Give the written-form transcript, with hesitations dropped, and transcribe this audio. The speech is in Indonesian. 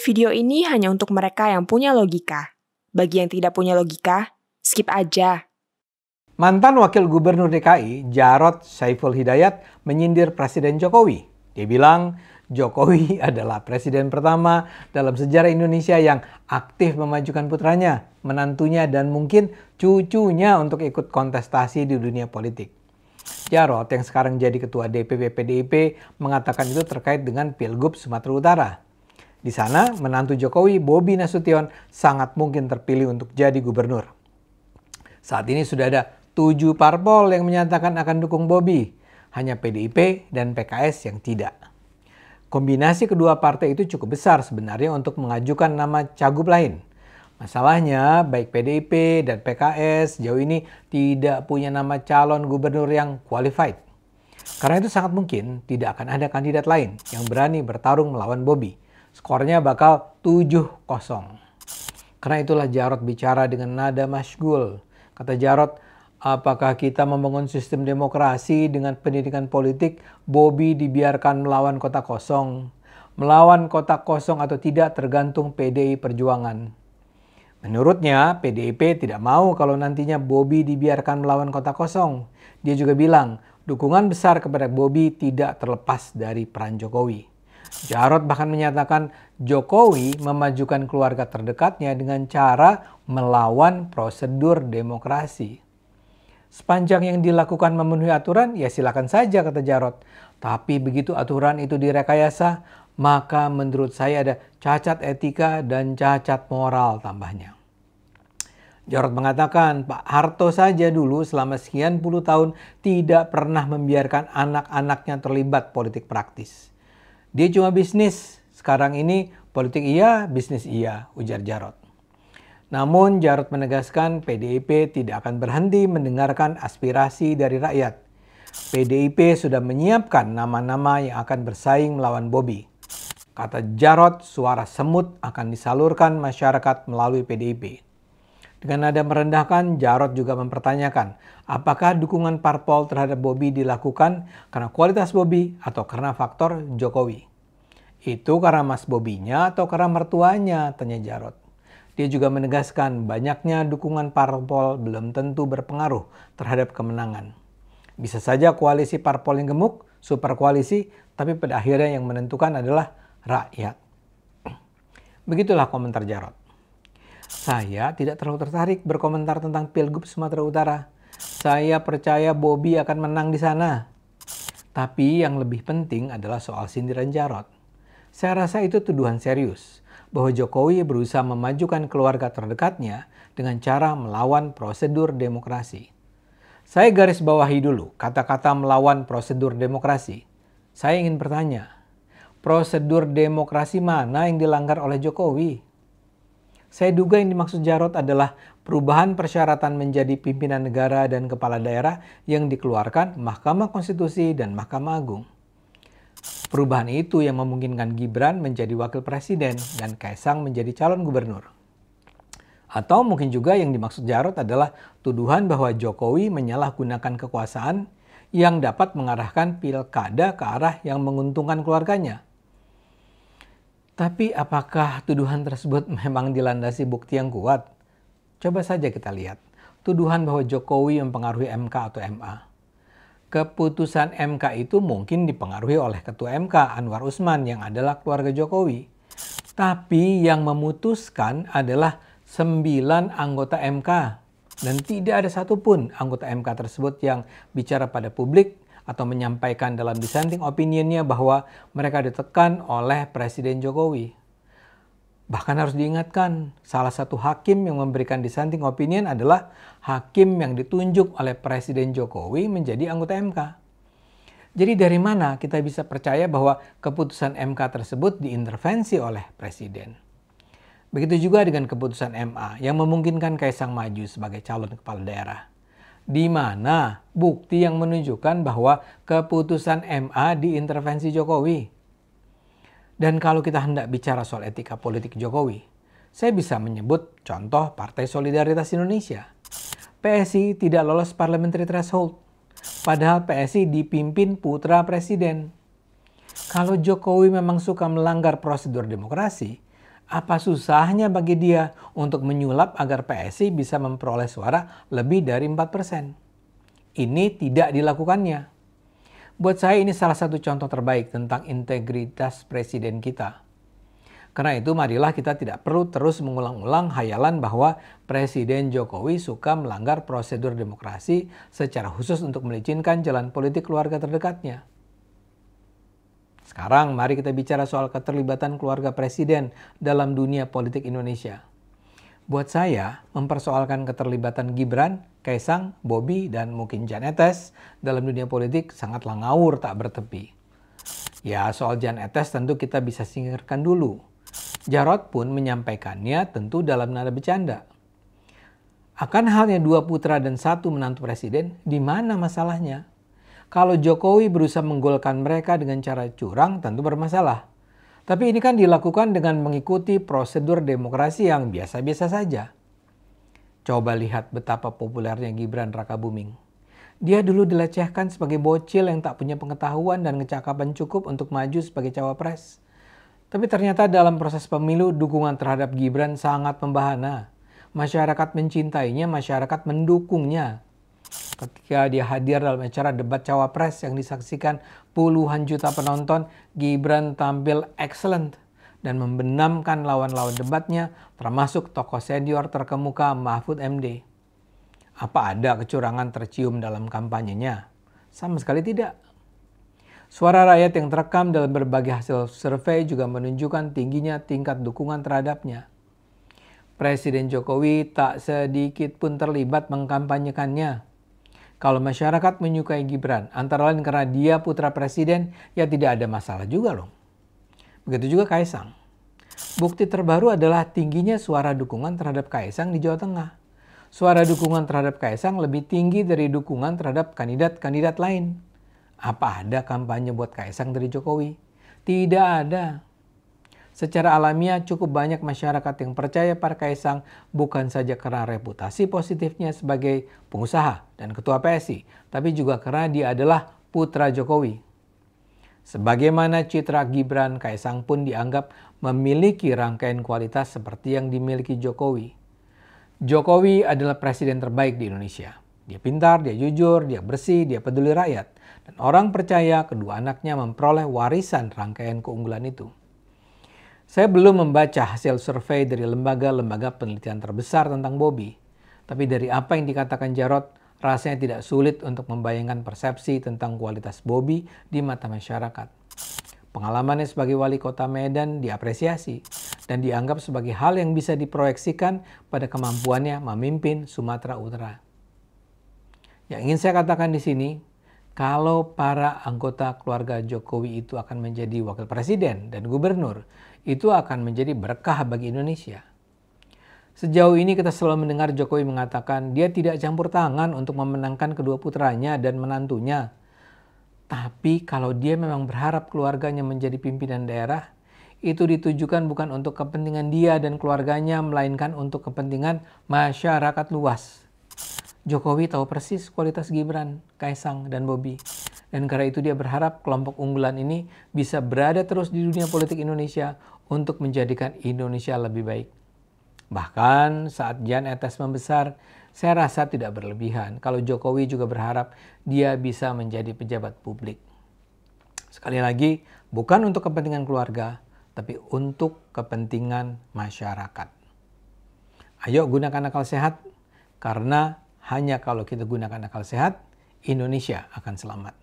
Video ini hanya untuk mereka yang punya logika. Bagi yang tidak punya logika, skip aja. Mantan Wakil Gubernur DKI, Jarod Saiful Hidayat, menyindir Presiden Jokowi. Dia bilang, Jokowi adalah presiden pertama dalam sejarah Indonesia yang aktif memajukan putranya, menantunya, dan mungkin cucunya untuk ikut kontestasi di dunia politik. Jarod yang sekarang jadi Ketua DPP PDIP mengatakan itu terkait dengan Pilgub Sumatera Utara. Di sana, menantu Jokowi, Bobi Nasution, sangat mungkin terpilih untuk jadi gubernur. Saat ini sudah ada 7 parpol yang menyatakan akan dukung Bobi, hanya PDIP dan PKS yang tidak. Kombinasi kedua partai itu cukup besar sebenarnya untuk mengajukan nama cagup lain. Masalahnya, baik PDIP dan PKS jauh ini tidak punya nama calon gubernur yang qualified. Karena itu sangat mungkin tidak akan ada kandidat lain yang berani bertarung melawan Bobi. Skornya bakal 7-0. Karena itulah Jarod bicara dengan nada masyghul. Kata Jarod, apakah kita membangun sistem demokrasi dengan pendidikan politik, Bobi dibiarkan melawan kota kosong? Melawan kota kosong atau tidak tergantung PDI Perjuangan. Menurutnya, PDIP tidak mau kalau nantinya Bobi dibiarkan melawan kota kosong. Dia juga bilang, dukungan besar kepada Bobi tidak terlepas dari peran Jokowi. Jarod bahkan menyatakan Jokowi memajukan keluarga terdekatnya dengan cara melawan prosedur demokrasi. Sepanjang yang dilakukan memenuhi aturan, ya silakan saja, kata Jarod. Tapi begitu aturan itu direkayasa, maka menurut saya ada cacat etika dan cacat moral tambahnya. Jarod mengatakan Pak Harto saja dulu selama sekian puluh tahun tidak pernah membiarkan anak-anaknya terlibat politik praktis. Dia cuma bisnis, sekarang ini politik iya, bisnis iya, ujar Jarod. Namun Jarod menegaskan PDIP tidak akan berhenti mendengarkan aspirasi dari rakyat. PDIP sudah menyiapkan nama-nama yang akan bersaing melawan Bobi. Kata Jarod, suara semut akan disalurkan masyarakat melalui PDIP. Dengan nada merendahkan, Jarod juga mempertanyakan apakah dukungan parpol terhadap Bobi dilakukan karena kualitas Bobi atau karena faktor Jokowi. Itu karena mas Bobinya atau karena mertuanya, tanya Jarod. Dia juga menegaskan banyaknya dukungan parpol belum tentu berpengaruh terhadap kemenangan. Bisa saja koalisi parpol yang gemuk, super koalisi, tapi pada akhirnya yang menentukan adalah rakyat. Begitulah komentar Jarod. Saya tidak terlalu tertarik berkomentar tentang Pilgub Sumatera Utara. Saya percaya Bobi akan menang di sana. Tapi yang lebih penting adalah soal sindiran Jarod. Saya rasa itu tuduhan serius bahwa Jokowi berusaha memajukan keluarga terdekatnya dengan cara melawan prosedur demokrasi. Saya garis bawahi dulu kata-kata melawan prosedur demokrasi. Saya ingin bertanya, prosedur demokrasi mana yang dilanggar oleh Jokowi? Saya duga yang dimaksud Jarod adalah perubahan persyaratan menjadi pimpinan negara dan kepala daerah yang dikeluarkan Mahkamah Konstitusi dan Mahkamah Agung. Perubahan itu yang memungkinkan Gibran menjadi wakil presiden dan Kaisang menjadi calon gubernur. Atau mungkin juga yang dimaksud Jarod adalah tuduhan bahwa Jokowi menyalahgunakan kekuasaan yang dapat mengarahkan pilkada ke arah yang menguntungkan keluarganya. Tapi apakah tuduhan tersebut memang dilandasi bukti yang kuat? Coba saja kita lihat. Tuduhan bahwa Jokowi mempengaruhi MK atau MA. Keputusan MK itu mungkin dipengaruhi oleh Ketua MK Anwar Usman yang adalah keluarga Jokowi. Tapi yang memutuskan adalah 9 anggota MK. Dan tidak ada satupun anggota MK tersebut yang bicara pada publik atau menyampaikan dalam dissenting opinionnya bahwa mereka ditekan oleh Presiden Jokowi. Bahkan harus diingatkan, salah satu hakim yang memberikan dissenting opinion adalah hakim yang ditunjuk oleh Presiden Jokowi menjadi anggota MK. Jadi dari mana kita bisa percaya bahwa keputusan MK tersebut diintervensi oleh Presiden? Begitu juga dengan keputusan MA yang memungkinkan Kaisang maju sebagai calon kepala daerah. Di mana bukti yang menunjukkan bahwa keputusan MA diintervensi Jokowi. Dan kalau kita hendak bicara soal etika politik Jokowi, saya bisa menyebut contoh Partai Solidaritas Indonesia. PSI tidak lolos parliamentary threshold, padahal PSI dipimpin putra presiden. Kalau Jokowi memang suka melanggar prosedur demokrasi, Apa susahnya bagi dia untuk menyulap agar PSI bisa memperoleh suara lebih dari 4%? Ini tidak dilakukannya. Buat saya ini salah satu contoh terbaik tentang integritas presiden kita. Karena itu marilah kita tidak perlu terus mengulang-ulang hayalan bahwa Presiden Jokowi suka melanggar prosedur demokrasi secara khusus untuk melicinkan jalan politik keluarga terdekatnya. Sekarang mari kita bicara soal keterlibatan keluarga presiden dalam dunia politik Indonesia. Buat saya, mempersoalkan keterlibatan Gibran, Kaisang, Bobi, dan mungkin Jan Etes dalam dunia politik sangatlah ngawur tak bertepi. Ya, soal Jan Etes tentu kita bisa singkirkan dulu. Jarod pun menyampaikannya tentu dalam nada bercanda. Akan halnya 2 putra dan 1 menantu presiden, di mana masalahnya? Kalau Jokowi berusaha menggolkan mereka dengan cara curang, tentu bermasalah. Tapi ini kan dilakukan dengan mengikuti prosedur demokrasi yang biasa-biasa saja. Coba lihat betapa populernya Gibran Rakabuming. Dia dulu dilecehkan sebagai bocil yang tak punya pengetahuan dan kecakapan cukup untuk maju sebagai cawapres. Tapi ternyata dalam proses pemilu dukungan terhadap Gibran sangat membahana. Masyarakat mencintainya, masyarakat mendukungnya. Ketika dia hadir dalam acara debat cawapres yang disaksikan puluhan juta penonton, Gibran tampil excellent dan membenamkan lawan-lawan debatnya, termasuk tokoh senior terkemuka Mahfud MD. Apa ada kecurangan tercium dalam kampanyenya? Sama sekali tidak. Suara rakyat yang terekam dalam berbagai hasil survei juga menunjukkan tingginya tingkat dukungan terhadapnya. Presiden Jokowi tak sedikit pun terlibat mengkampanyekannya. Kalau masyarakat menyukai Gibran, antara lain karena dia putra presiden, ya tidak ada masalah juga loh. Begitu juga Kaisang. Bukti terbaru adalah tingginya suara dukungan terhadap Kaisang di Jawa Tengah. Suara dukungan terhadap Kaisang lebih tinggi dari dukungan terhadap kandidat-kandidat lain. Apa ada kampanye buat Kaisang dari Jokowi? Tidak ada. Secara alamiah cukup banyak masyarakat yang percaya pada Kaisang bukan saja karena reputasi positifnya sebagai pengusaha dan ketua PSI, tapi juga karena dia adalah putra Jokowi. Sebagaimana citra Gibran, Kaisang pun dianggap memiliki rangkaian kualitas seperti yang dimiliki Jokowi. Jokowi adalah presiden terbaik di Indonesia. Dia pintar, dia jujur, dia bersih, dia peduli rakyat. Dan orang percaya kedua anaknya memperoleh warisan rangkaian keunggulan itu. Saya belum membaca hasil survei dari lembaga-lembaga penelitian terbesar tentang Bobi. Tapi dari apa yang dikatakan Jarod, rasanya tidak sulit untuk membayangkan persepsi tentang kualitas Bobi di mata masyarakat. Pengalamannya sebagai wali kota Medan diapresiasi dan dianggap sebagai hal yang bisa diproyeksikan pada kemampuannya memimpin Sumatera Utara. Yang ingin saya katakan di sini, kalau para anggota keluarga Jokowi itu akan menjadi wakil presiden dan gubernur, itu akan menjadi berkah bagi Indonesia. Sejauh ini kita selalu mendengar Jokowi mengatakan dia tidak campur tangan untuk memenangkan kedua putranya dan menantunya. Tapi kalau dia memang berharap keluarganya menjadi pimpinan daerah, itu ditujukan bukan untuk kepentingan dia dan keluarganya, melainkan untuk kepentingan masyarakat luas. Jokowi tahu persis kualitas Gibran, Kaisang, dan Bobi. Dan karena itu dia berharap kelompok unggulan ini bisa berada terus di dunia politik Indonesia untuk menjadikan Indonesia lebih baik. Bahkan saat Jan Etes membesar, saya rasa tidak berlebihan kalau Jokowi juga berharap dia bisa menjadi pejabat publik. Sekali lagi, bukan untuk kepentingan keluarga, tapi untuk kepentingan masyarakat. Ayo gunakan akal sehat, karena hanya kalau kita gunakan akal sehat, Indonesia akan selamat.